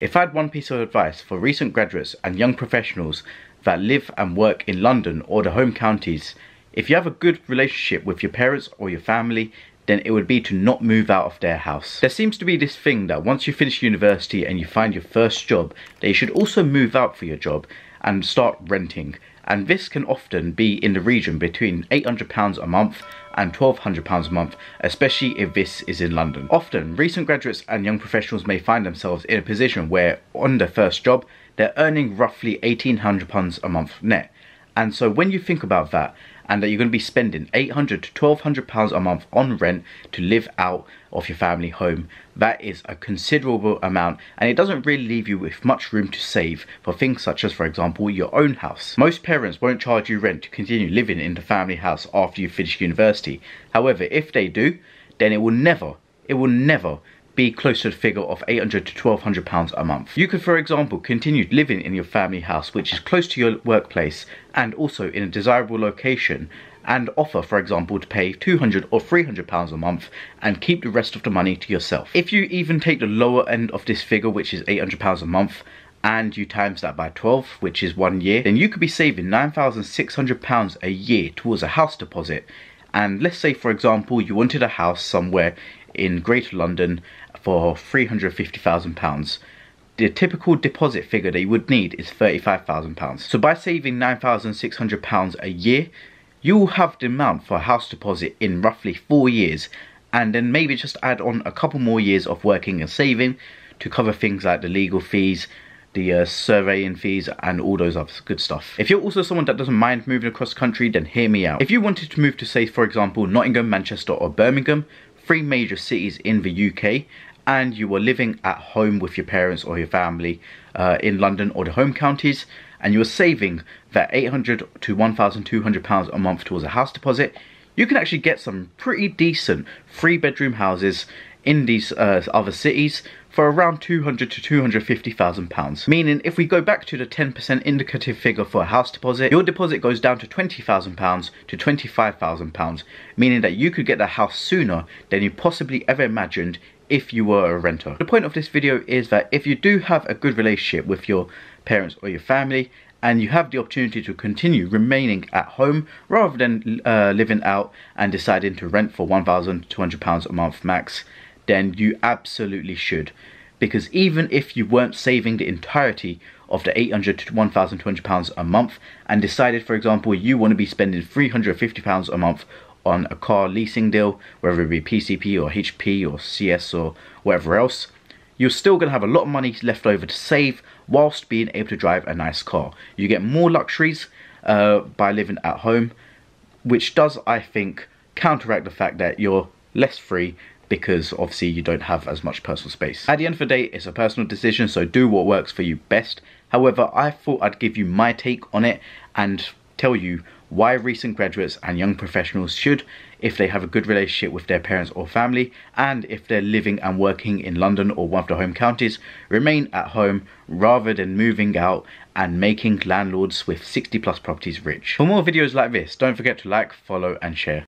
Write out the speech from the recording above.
If I had one piece of advice for recent graduates and young professionals that live and work in London or the home counties, if you have a good relationship with your parents or your family, then it would be to not move out of their house. There seems to be this thing that once you finish university and you find your first job, that you should also move out for your job and start renting. And this can often be in the region between £800 a month and £1,200 a month, especially if this is in London. Often, recent graduates and young professionals may find themselves in a position where on their first job, they're earning roughly £1,800 a month net. And so when you think about that, and that you're going to be spending £800 to £1,200 a month on rent to live out of your family home, that is a considerable amount, and it doesn't really leave you with much room to save for things such as, for example, your own house. Most parents won't charge you rent to continue living in the family house after you finish university. However, if they do, then it will never be close to the figure of £800 to £1,200 a month. You could, for example, continue living in your family house, which is close to your workplace and also in a desirable location, and offer, for example, to pay £200 or £300 a month and keep the rest of the money to yourself. If you even take the lower end of this figure, which is £800 a month, and you times that by 12, which is 1 year, then you could be saving £9,600 a year towards a house deposit. And let's say, for example, you wanted a house somewhere in Greater London for £350,000. The typical deposit figure that you would need is £35,000. So by saving £9,600 a year, you will have the amount for a house deposit in roughly 4 years, and then maybe just add on a couple more years of working and saving to cover things like the legal fees, the surveying fees, and all those other good stuff. If you're also someone that doesn't mind moving across the country, then hear me out. If you wanted to move to, say, for example, Nottingham, Manchester or Birmingham, 3 major cities in the UK, and you were living at home with your parents or your family in London or the home counties, and you were saving that £800 to £1,200 a month towards a house deposit, you can actually get some pretty decent 3-bedroom houses in these other cities for around £200,000 to £250,000. Meaning, if we go back to the 10% indicative figure for a house deposit, your deposit goes down to £20,000 to £25,000, meaning that you could get the house sooner than you possibly ever imagined if you were a renter. The point of this video is that if you do have a good relationship with your parents or your family, and you have the opportunity to continue remaining at home rather than living out and deciding to rent for £1,200 a month max, then you absolutely should. Because even if you weren't saving the entirety of the £800 to £1,200 a month and decided, for example, you want to be spending £350 a month on a car leasing deal, whether it be PCP or HP or CS or whatever else, you're still going to have a lot of money left over to save whilst being able to drive a nice car. You get more luxuries by living at home, which does, I think, counteract the fact that you're less free because obviously you don't have as much personal space. At the end of the day, it's a personal decision, so do what works for you best. However, I thought I'd give you my take on it and tell you why recent graduates and young professionals should, if they have a good relationship with their parents or family, and if they're living and working in London or one of the home counties, remain at home rather than moving out and making landlords with 60+ properties rich. For more videos like this, don't forget to like, follow and share.